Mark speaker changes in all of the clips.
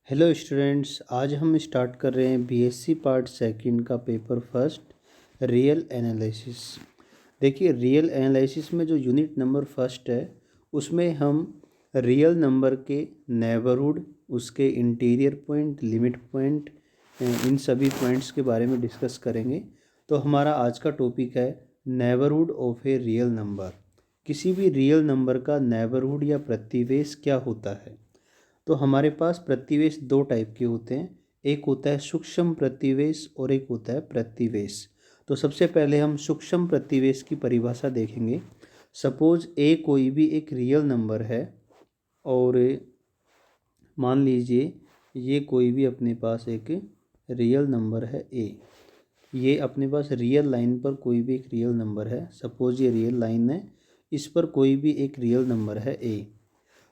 Speaker 1: Hello students, आज हम start कर रहे हैं बीएससी पार्ट सेकंड का पेपर फर्स्ट रियल एनालिसिस। देखिए, रियल एनालिसिस में जो यूनिट नंबर फर्स्ट है उसमें हम रियल नंबर के नेबरहुड, उसके इंटीरियर पॉइंट, लिमिट पॉइंट, इन सभी पॉइंट्स के बारे में डिस्कस करेंगे। तो हमारा आज का टॉपिक है neighbourhood of a real number. किसी भी रियल नंबर का नेबरहुड या प्रतिवेश क्या होता है। तो हमारे पास प्रतिवेश दो टाइप के होते हैं, एक होता है सूक्ष्म प्रतिवेश और एक होता है प्रतिवेश। तो सबसे पहले हम सूक्ष्म प्रतिवेश की परिभाषा देखेंगे। सपोज ए कोई भी एक रियल नंबर है और मान लीजिए ये कोई भी अपने पास एक रियल नंबर है ए। ये अपने पास रियल लाइन पर कोई भी एक रियल नंबर है। सपोज ये रियल लाइन है, इस पर कोई भी एक रियल नंबर है ए।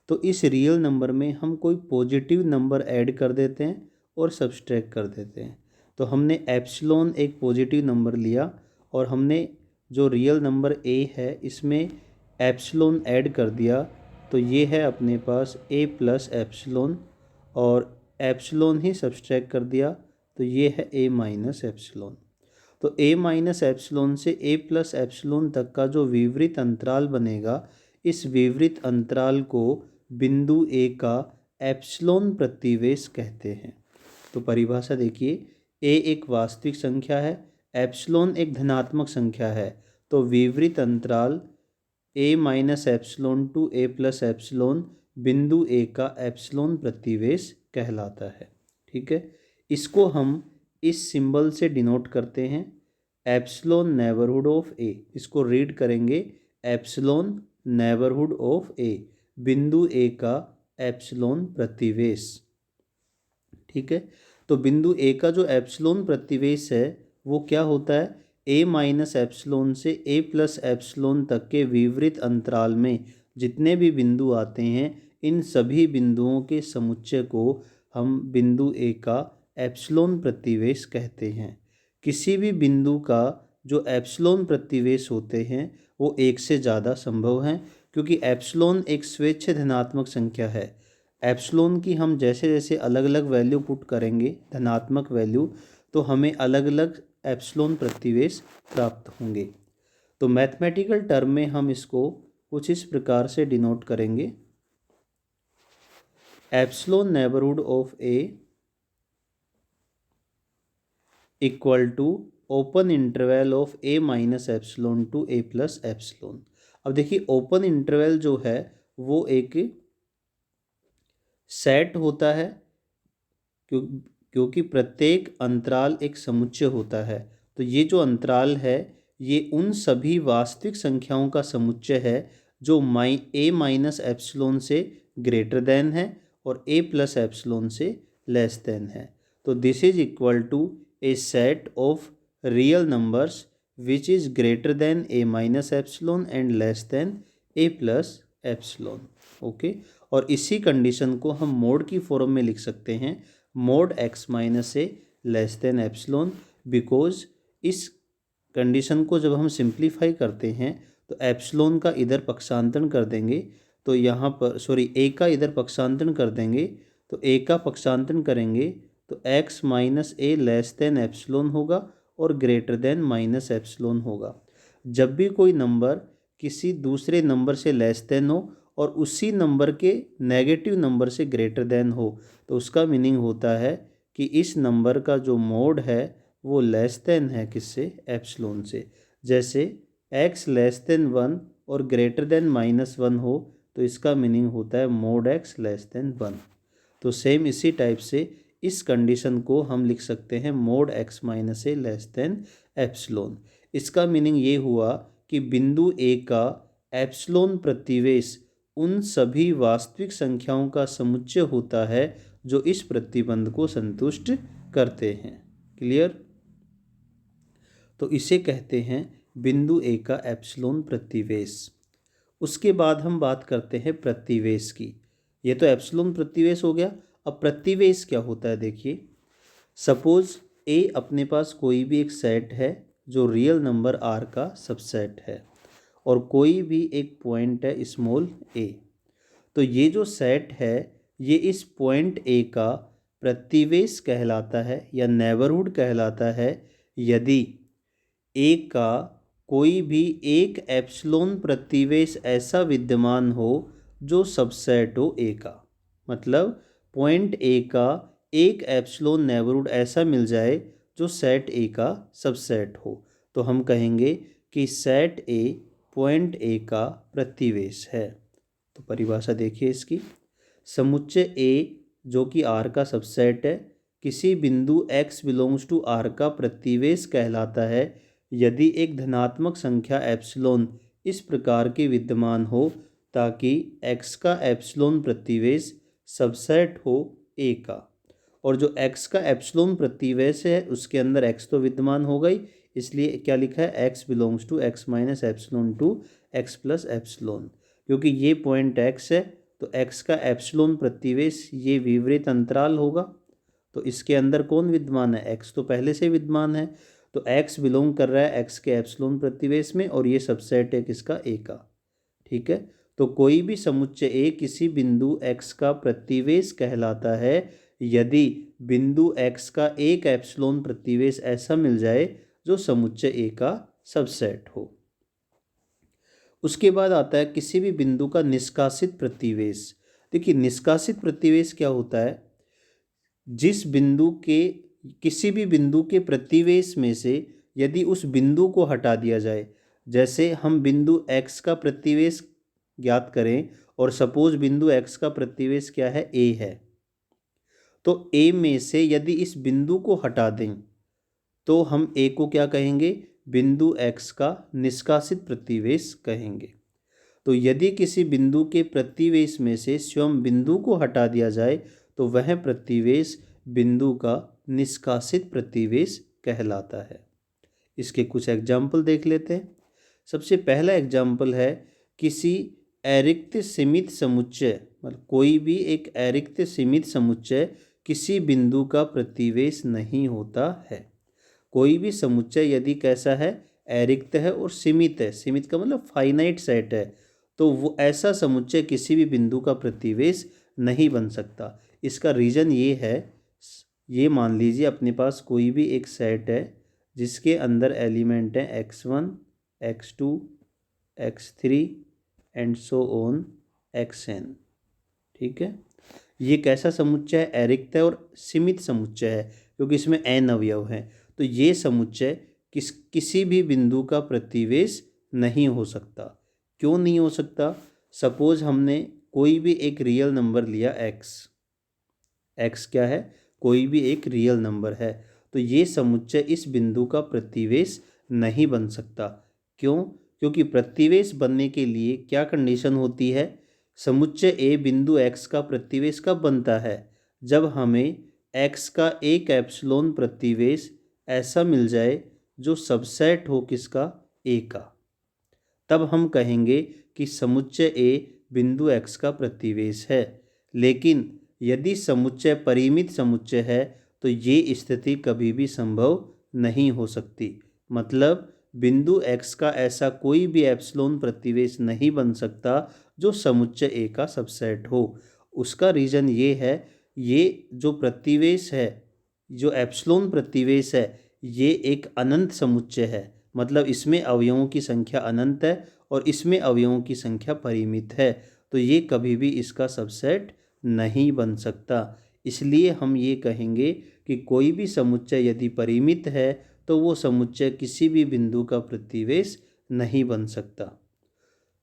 Speaker 1: तो इस रियल नंबर में हम कोई पॉजिटिव नंबर ऐड कर देते हैं और सब्सट्रैक्ट कर देते हैं। तो हमने एप्सिलॉन एक पॉजिटिव नंबर लिया और हमने जो रियल नंबर ए है इसमें एप्सिलॉन ऐड कर दिया। तो ये है अपने पास ए प्लस एप्सिलॉन, और एप्सिलॉन ही सब्सट्रैक्ट कर दिया तो ये है ए माइनस एप्सिलॉन। तो ए माइनस एप्सिलॉन से ए प्लस एप्सिलॉन तक का जो विवरित अंतराल बनेगा, इस विवरित अंतराल को बिंदु ए का एप्सिलॉन प्रतिवेश कहते हैं। तो परिभाषा देखिए, ए एक वास्तविक संख्या है, एप्सिलॉन एक धनात्मक संख्या है। तो विवरित अंतराल A minus epsilon to A plus epsilon बिंदु ए का एप्सिलॉन प्रतिवेश कहलाता है। ठीक है, इसको हम इस सिंबल से डिनोट करते हैं, एप्सिलॉन नेबरहुड ऑफ ए। इसको रीड करेंगे एप्सिलॉन नेबरहुड ऑफ ए, बिंदु ए का एप्सिलॉन प्रतिवेश। ठीक है, तो बिंदु ए का जो एप्सिलॉन प्रतिवेश है वो क्या होता है, ए माइनस एप्सिलॉन से ए प्लस एप्सिलॉन तक के विवरित अंतराल में जितने भी बिंदु आते हैं, इन सभी बिंदुओं के समुच्चय को हम बिंदु ए का एप्सिलॉन प्रतिवेश कहते हैं। किसी भी बिंदु का जो एप्सिलॉन प्रतिवेश होते हैं वो एक से ज़्यादा संभव हैं, क्योंकि एप्सिलॉन एक स्वेच्छ धनात्मक संख्या है। एप्सिलॉन की हम जैसे जैसे अलग अलग वैल्यू पुट करेंगे, धनात्मक वैल्यू, तो हमें अलग अलग एप्सिलॉन प्रतिवेश प्राप्त होंगे। तो मैथमेटिकल टर्म में हम इसको कुछ इस प्रकार से डिनोट करेंगे, epsilon neighbourhood of a equal to open interval of a minus epsilon to A plus epsilon. अब देखिए, ओपन इंटरवल जो है वो एक सेट होता है, क्योंकि प्रत्येक अंतराल एक समुच्चय होता है। तो ये जो अंतराल है ये उन सभी वास्तविक संख्याओं का समुच्चय है जो ए माइनस एप्सिलॉन से ग्रेटर देन है और ए प्लस एप्सिलॉन से लेस देन है। तो this is equal to a set of real numbers which is greater than a minus epsilon and less than a plus epsilon. Okay, और इसी condition को हम mode की फॉर्म में लिख सकते हैं, mode x minus A less than epsilon. Because इस कंडीशन को जब हम सिंप्लीफाई करते हैं तो एप्सिलॉन का इधर पक्षांतरण कर देंगे, तो यहाँ पर ए का इधर पक्षांतरण कर देंगे, तो ए का पक्षांतरण करेंगे तो एक्स माइनस ए लेस देन एप्सिलॉन होगा और ग्रेटर देन माइनस एप्सिलॉन होगा। जब भी कोई नंबर किसी दूसरे नंबर से लेस देन हो और उसी नंबर के नेगेटिव नंबर से ग्रेटर देन हो, तो उसका मीनिंग होता है कि इस नंबर का जो मोड है वो लेस देन है किससे, एप्सिलॉन से। जैसे x लेस देन 1 और ग्रेटर देन -1 हो तो इसका मीनिंग होता है मोड x लेस देन 1। तो सेम इसी टाइप से इस कंडीशन को हम लिख सकते हैं मोड x माइनस ए लेस देन एप्सिलॉन। इसका मीनिंग ये हुआ कि बिंदु ए का एप्सिलॉन प्रतिवेश उन सभी वास्तविक संख्याओं का समुच्चय होता है जो इस प्रतिबंध को संतुष्ट करते हैं। क्लियर? तो इसे कहते हैं बिंदु ए का एप्सिलॉन प्रतिवेश। उसके बाद हम बात करते हैं प्रतिवेश की। ये तो एप्सिलॉन प्रतिवेश हो गया। अब प्रतिवेश क्या होता है, देखिए, सपोज ए अपने पास कोई भी एक सेट है जो रियल नंबर आर का सबसेट है और कोई भी एक पॉइंट है स्मॉल ए। तो ये जो सेट है ये इस पॉइंट ए का प्रतिवेश कहलाता है या नेबरहुड कहलाता है यदि ए का कोई भी एक एप्सिलॉन प्रतिवेश ऐसा विद्यमान हो जो सबसेट हो ए का। मतलब पॉइंट ए का एक एप्सिलॉन नेबरहुड ऐसा मिल जाए जो सेट ए का सबसेट हो, तो हम कहेंगे कि सेट ए पॉइंट ए का प्रतिवेश है। तो परिभाषा देखिए इसकी, समुच्चय ए जो कि आर का सबसेट है किसी बिंदु x बिलोंग्स टू आर का प्रतिवेश कहलाता है यदि एक धनात्मक संख्या एप्सिलॉन इस प्रकार की विद्यमान हो ताकि x का एप्सिलॉन प्रतिवेश सबसेट हो a का, और जो x का एप्सिलॉन प्रतिवेश है उसके अंदर x तो विद्यमान होगा ही, इसलिए क्या लिखा है x belongs to x minus epsilon to x plus epsilon. क्योंकि ये पॉइंट x है तो x का एप्सिलॉन प्रतिवेश ये विवृत अंतराल होगा, तो इसके अंदर कौन विद्यमान है, x तो पहले से विद्यमान है, तो x बिलोंग कर रहा है x के एप्सिलॉन प्रतिवेश में और ये सबसेट है किसका, a का। ठीक है, तो कोई भी समुच्चय a किसी बिंदु x का प्रतिवेश कहलाता है यदि बिंदु x का एक एप्सिलॉन प्रतिवेश ऐसा मिल जाए जो समुच्चय a का सबसेट हो। उसके बाद आता है किसी भी बिंदु का निष्कासित प्रतिवेश। देखिए निष्कासित प्रतिवेश क्या होता है, जिस बिंदु के किसी भी बिंदु के प्रतिवेश में से यदि उस बिंदु को हटा दिया जाए, जैसे हम बिंदु x का प्रतिवेश ज्ञात करें और सपोज बिंदु x का प्रतिवेश क्या है, a है, तो a में से यदि इस बिंदु को हटा दें तो हम a को क्या कहेंगे, बिंदु x का निष्कासित प्रतिवेश कहेंगे। तो यदि किसी बिंदु के प्रतिवेश में से स्वयं बिंदु को हटा दिया जाए तो वह प्रतिवेश बिंदु का निष्कासित प्रतिवेश कहलाता है। इसके कुछ एग्जाम्पल देख लेते हैं। सबसे पहला एग्जाम्पल है किसी अरिक्त सीमित समुच्चय, मतलब कोई भी एक अरिक्त सीमित समुच्चय किसी बिंदु का प्रतिवेश नहीं होता है। कोई भी समुच्चय यदि कैसा है, अरिक्त है और सीमित है, सीमित का मतलब फाइनाइट सेट है, तो वो ऐसा समुच्चय किसी भी बिंदु का प्रतिवेश नहीं बन सकता। इसका रीज़न ये है, ये मान लीजिए अपने पास कोई भी एक सेट है जिसके अंदर एलिमेंट हैं x1, x2, x3 and so on xn। ठीक है, ये कैसा समुच्चय है, अरिक्त है और सीमित समुच्चय है क्योंकि इसमें n अवयव हैं। तो ये समुच्चय किसी भी बिंदु का प्रतिवेश नहीं हो सकता। क्यों नहीं हो सकता, सपोज हमने कोई भी एक रियल नंबर लिया x क्या है, कोई भी एक रियल नंबर है, तो ये समुच्चय इस बिंदु का प्रतिवेश नहीं बन सकता। क्यों, क्योंकि प्रतिवेश बनने के लिए क्या कंडीशन होती है, समुच्चय a बिंदु x का प्रतिवेश कब बनता है, जब हमें x का एक एप्सिलॉन प्रतिवेश ऐसा मिल जाए जो सबसेट हो किसका, a का, तब हम कहेंगे कि समुच्चय a बिंदु x का प्रतिवेश है। लेकिन यदि समुच्चय परिमित समुच्चय है तो ये स्थिति कभी भी संभव नहीं हो सकती। मतलब बिंदु x का ऐसा कोई भी एप्सिलॉन प्रतिवेश नहीं बन सकता जो समुच्चय a का सबसेट हो। उसका रीज़न ये है, ये जो प्रतिवेश है, जो एप्सिलॉन प्रतिवेश है, ये एक अनंत समुच्चय है, मतलब इसमें अवयवों की संख्या अनंत है और इसमें अवयवों की संख्या परिमित है, तो ये कभी भी इसका सबसेट नहीं बन सकता। इसलिए हम ये कहेंगे कि कोई भी समुच्चय यदि परिमित है तो वो समुच्चय किसी भी बिंदु का प्रतिवेश नहीं बन सकता।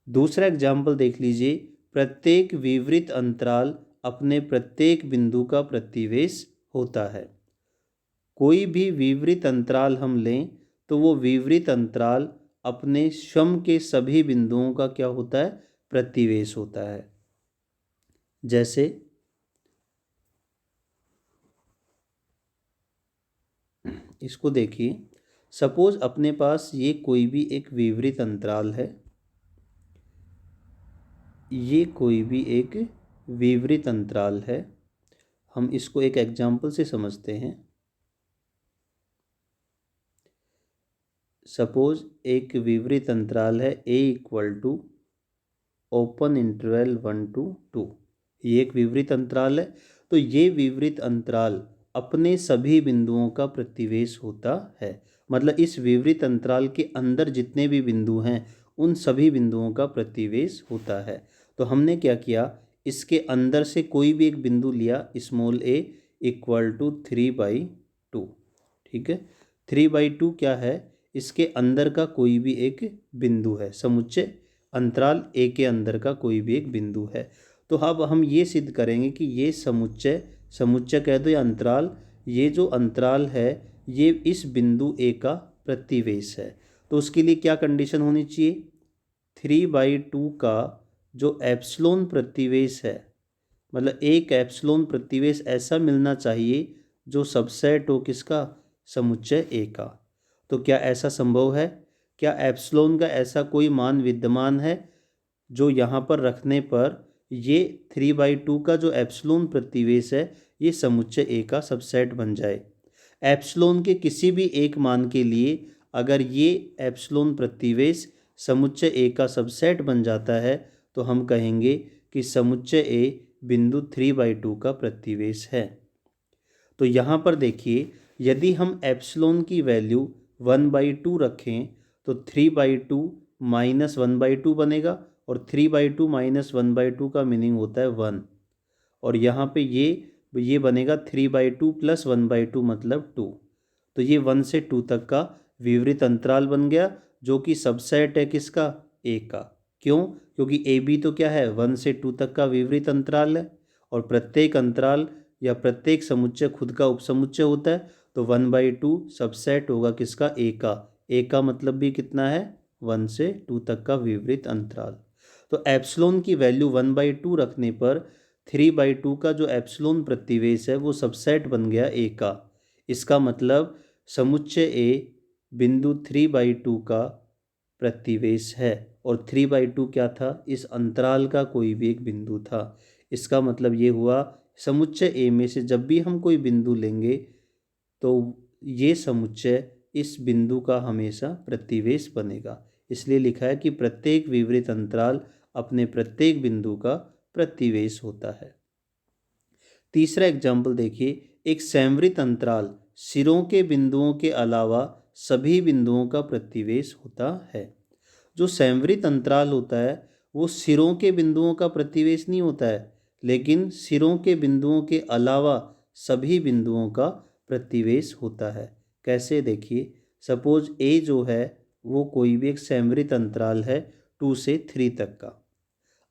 Speaker 1: दूसरा एग्जाम्पल देख लीजिए, प्रत्येक विवृत अंतराल अपने प्रत्येक बिंदु का प्रतिवेश होता है। कोई भी विवृत अंतराल हम लें तो वो विवृत अंतराल अपने स्वयं के सभी बिंदुओं का क्या होता है, प्रतिवेश होता है। जैसे इसको देखिए, सपोज अपने पास ये कोई भी एक विवृत अंतराल है, ये कोई भी एक विवृत अंतराल है। हम इसको एक एग्जाम्पल से समझते हैं। सपोज एक विवृत अंतराल है a equal to open interval 1 to 2, ये एक विवृत अंतराल है। तो ये विवृत अंतराल अपने सभी बिंदुओं का प्रतिवेश होता है। मतलब इस विवृत अंतराल के अंदर जितने भी बिंदु हैं उन सभी बिंदुओं का प्रतिवेश होता है। तो हमने क्या किया, इसके अंदर से कोई भी एक बिंदु लिया, स्मॉल a इक्वल टू 3/2। ठीक है, 3/2 क्या है, इसके अंदर का कोई भी एक बिंदु है, समुच्चय अंतराल ए के अंदर का कोई भी एक बिंदु है। तो अब हम ये सिद्ध करेंगे कि ये समुच्चय, समुच्चय कह दो या अंतराल, ये जो अंतराल है ये इस बिंदु ए का प्रतिवेश है। तो उसके लिए क्या कंडीशन होनी चाहिए, 3/2 का जो एप्सिलॉन प्रतिवेश है, मतलब एक एप्सिलॉन प्रतिवेश ऐसा मिलना चाहिए जो सबसेट हो किसका, समुच्चय ए का। तो क्या ऐसा संभव है, क्या एप्सिलॉन का ऐसा कोई मान विद्यमान है जो यहाँ पर रखने पर ये 3/2 का जो एप्सिलॉन प्रतिवेश है ये समुच्चय ए का सबसेट बन जाए। एप्सिलॉन के किसी भी एक मान के लिए अगर ये एप्सिलॉन प्रतिवेश समुच्चय ए का सबसेट बन जाता है तो हम कहेंगे कि समुच्चय ए बिंदु 3/2 का प्रतिवेश है। तो यहाँ पर देखिए, यदि हम एप्सिलॉन की वैल्यू 1/2 रखें तो 3/2 माइनस 1/2 बनेगा, और 3/2 माइनस 1/2 का मीनिंग होता है 1, और यहाँ पे ये बनेगा 3/2 प्लस 1/2 मतलब 2। तो ये 1 से 2 तक का विवृत अंतराल बन गया जो कि सबसेट है किसका, ए का। क्यों, क्योंकि ए बी तो क्या है, 1 से 2 तक का विवृत अंतराल है, और प्रत्येक अंतराल या प्रत्येक समुच्चय खुद का उपसमुच्चय होता है। तो 1/2 सबसेट होगा किसका, ए का। ए का मतलब भी कितना है, 1 से 2 तक का विवृत अंतराल। तो एप्सिलॉन की वैल्यू 1/2 रखने पर 3/2 का जो एप्सिलॉन प्रतिवेश है वो सबसेट बन गया ए का। इसका मतलब समुच्चय ए बिंदु 3/2 का प्रतिवेश है, और 3/2 क्या था, इस अंतराल का कोई भी एक बिंदु था। इसका मतलब ये हुआ समुच्चय ए में से जब भी हम कोई बिंदु लेंगे तो ये समुच्चय इस बिंदु का हमेशा प्रतिवेश बनेगा। इसलिए लिखा है कि प्रत्येक विवृत अंतराल अपने प्रत्येक बिंदु का प्रतिवेश होता है। तीसरा एग्जाम्पल देखिए, एक संवृत अंतराल सिरों के बिंदुओं के अलावा सभी बिंदुओं का प्रतिवेश होता है। जो संवृत अंतराल होता है वो सिरों के बिंदुओं का प्रतिवेश नहीं होता है, लेकिन सिरों के बिंदुओं के अलावा सभी बिंदुओं का प्रतिवेश होता है। कैसे, देखिए, सपोज ए जो है वो कोई भी एक संवृत अंतराल है 2 से 3 तक का।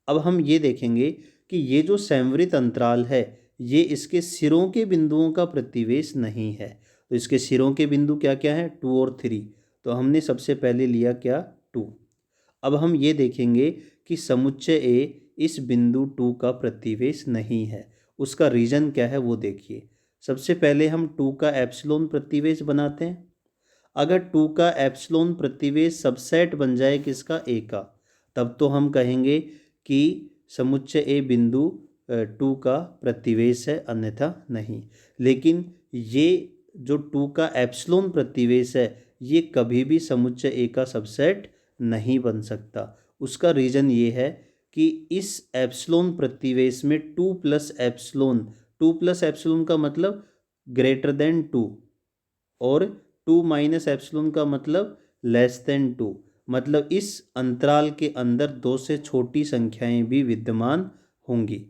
Speaker 1: अब हम ये देखेंगे कि ये जो संवृत अंतराल है ये इसके सिरों के बिंदुओं का प्रतिवेश नहीं है। तो इसके सिरों के बिंदु क्या क्या हैं, 2 और 3। तो हमने सबसे पहले लिया क्या, 2। अब हम ये देखेंगे कि समुच्चय ए इस बिंदु 2 का प्रतिवेश नहीं है। उसका रीज़न क्या है वो देखिए। सबसे पहले हम 2 का एप्सिलॉन प्रतिवेश बनाते हैं। अगर 2 का एप्सिलॉन प्रतिवेश सबसेट बन जाए किसका, ए का, तब तो हम कहेंगे कि समुच्चय ए बिंदु 2 का प्रतिवेश है, अन्यथा नहीं। लेकिन ये जो 2 का एप्सिलॉन प्रतिवेश है ये कभी भी समुच्चय ए का सबसेट नहीं बन सकता। उसका रीज़न ये है कि इस एप्सिलॉन प्रतिवेश में 2 प्लस एप्सिलॉन, 2 प्लस एप्सिलॉन का मतलब ग्रेटर देन 2, और 2 माइनस एप्सिलॉन का मतलब लेस देन 2। मतलब इस अंतराल के अंदर 2 से छोटी संख्याएं भी विद्यमान होंगी,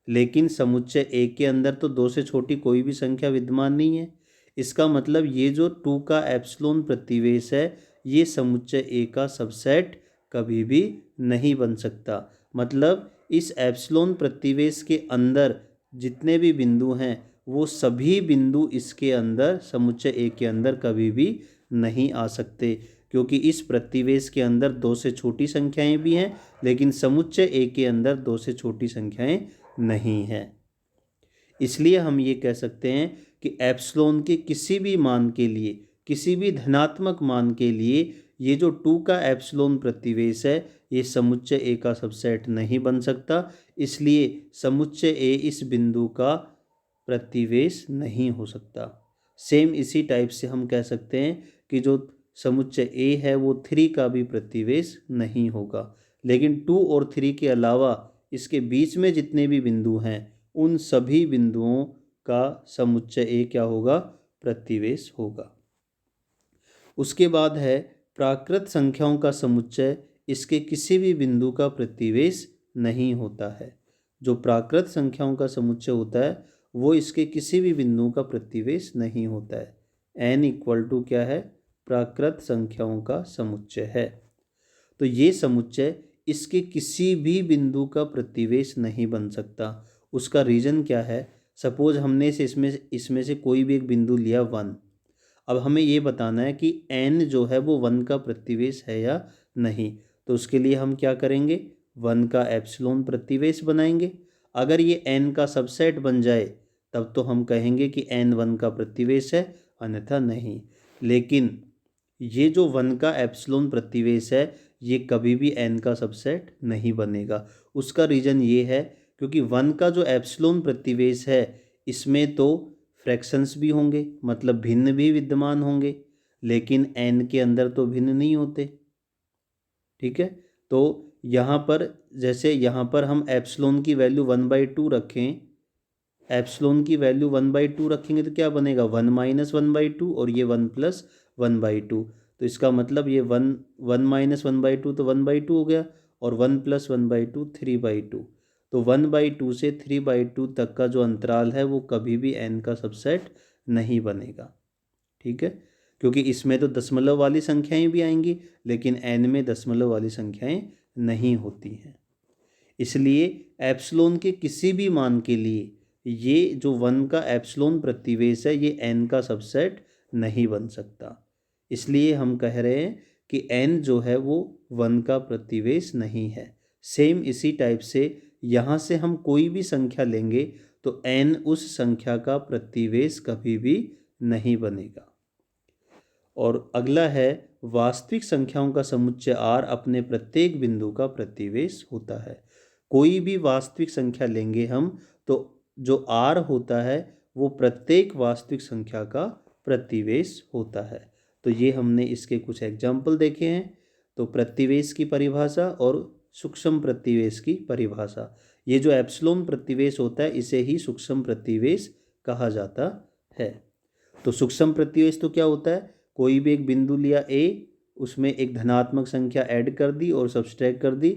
Speaker 1: लेकिन समुच्चय ए के अंदर तो 2 से छोटी कोई भी संख्या विद्यमान नहीं है। इसका मतलब ये जो 2 का एप्सिलॉन प्रतिवेश है ये समुच्चय ए का सबसेट कभी भी नहीं बन सकता। मतलब इस एप्सिलॉन प्रतिवेश के अंदर जितने भी बिंदु हैं वो सभी बिंदु इसके अंदर समुच्चय ए के अंदर कभी भी नहीं आ सकते, क्योंकि इस प्रतिवेश के अंदर 2 से छोटी संख्याएं भी हैं लेकिन समुच्चय ए के अंदर 2 से छोटी संख्याएं नहीं हैं। इसलिए हम ये कह सकते हैं कि एप्सिलॉन के किसी भी मान के लिए, किसी भी धनात्मक मान के लिए ये जो 2 का एप्सिलॉन प्रतिवेश है ये समुच्चय ए का सबसेट नहीं बन सकता। इसलिए समुच्चय ए इस बिंदु का प्रतिवेश नहीं हो सकता। सेम इसी टाइप से हम कह सकते हैं कि जो समुच्चय ए है वो 3 का भी प्रतिवेश नहीं होगा, लेकिन 2 और 3 के अलावा इसके बीच में जितने भी बिंदु हैं उन सभी बिंदुओं का समुच्चय ए क्या होगा, प्रतिवेश होगा। उसके बाद है प्राकृत संख्याओं का समुच्चय इसके किसी भी बिंदु का प्रतिवेश नहीं होता है। जो प्राकृत संख्याओं का समुच्चय होता है वो इसके किसी भी बिंदु का प्रतिवेश नहीं होता है। n इक्वल टू क्या है, प्राकृत संख्याओं का समुच्चय है। तो ये समुच्चय इसके किसी भी बिंदु का प्रतिवेश नहीं बन सकता। उसका रीज़न क्या है, सपोज हमने से इसमें से कोई भी एक बिंदु लिया 1। अब हमें ये बताना है कि n जो है वो 1 का प्रतिवेश है या नहीं। तो उसके लिए हम क्या करेंगे, 1 का एप्सिलॉन प्रतिवेश बनाएंगे। अगर ये n का सबसेट बन जाए तब तो हम कहेंगे कि n 1 का प्रतिवेश है, अन्यथा नहीं। लेकिन ये जो 1 का एप्सिलॉन प्रतिवेश है ये कभी भी n का सबसेट नहीं बनेगा। उसका रीज़न ये है क्योंकि 1 का जो एप्सिलॉन प्रतिवेश है इसमें तो फ्रैक्शंस भी होंगे, मतलब भिन्न भी विद्यमान होंगे, लेकिन n के अंदर तो भिन्न नहीं होते। ठीक है, तो यहाँ पर जैसे यहाँ पर हम एप्सिलॉन की वैल्यू 1/2 रखें, एप्सिलॉन की वैल्यू 1/2 रखेंगे तो क्या बनेगा, 1 - 1/2 और ये 1 + 1/2। तो इसका मतलब ये 1 - 1/2 तो 1/2 हो गया और 1 + 1/2 3/2। तो 1/2 से 3/2 तक का जो अंतराल है वो कभी भी n का सबसेट नहीं बनेगा। ठीक है, क्योंकि इसमें तो दशमलव वाली संख्याएं भी आएंगी लेकिन n में दशमलव वाली संख्याएं नहीं होती हैं। इसलिए एप्सिलॉन के किसी भी मान के लिए ये जो 1 का एप्सिलॉन प्रतिवेश है ये n का सबसेट नहीं बन सकता। इसलिए हम कह रहे हैं कि n जो है वो 1 का प्रतिवेश नहीं है। सेम इसी टाइप से यहाँ से हम कोई भी संख्या लेंगे तो n उस संख्या का प्रतिवेश कभी भी नहीं बनेगा। और अगला है वास्तविक संख्याओं का समुच्चय r अपने प्रत्येक बिंदु का प्रतिवेश होता है। कोई भी वास्तविक संख्या लेंगे हम तो जो r होता है वो प्रत्येक वास्तविक संख्या का प्रतिवेश होता है। तो ये हमने इसके कुछ एग्जाम्पल देखे हैं। तो प्रतिवेश की परिभाषा और सूक्ष्म प्रतिवेश की परिभाषा, ये जो एप्सिलॉन प्रतिवेश होता है इसे ही सूक्ष्म प्रतिवेश कहा जाता है। तो सूक्ष्म प्रतिवेश तो क्या होता है, कोई भी एक बिंदु लिया a, उसमें एक धनात्मक संख्या ऐड कर दी और सब्सट्रैक्ट कर दी,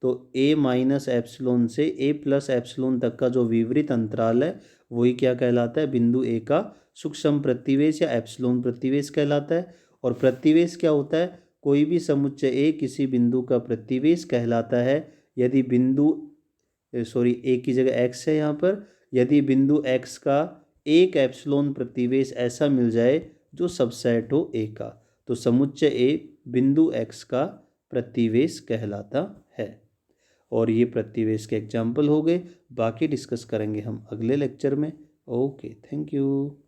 Speaker 1: तो a - एप्सिलॉन से a + एप्सिलॉन तक का जो विवरित अंतराल है वही क्या कहलाता है, बिंदु a का सूक्ष्म प्रतिवेश या एप्सिलॉन प्रतिवेश कहलाता है। और प्रतिवेश क्या होता है, कोई भी समुच्चय a किसी बिंदु का प्रतिवेश कहलाता है यदि बिंदु a की जगह x है यहाँ पर, यदि बिंदु x का एक एप्सिलॉन प्रतिवेश ऐसा मिल जाए जो सबसेट हो a का, तो समुच्चय a बिंदु x का प्रतिवेश कहलाता है। और ये प्रतिवेश के एग्जाम्पल हो गए, बाकी डिस्कस करेंगे हम अगले लेक्चर में। Okay, thank you.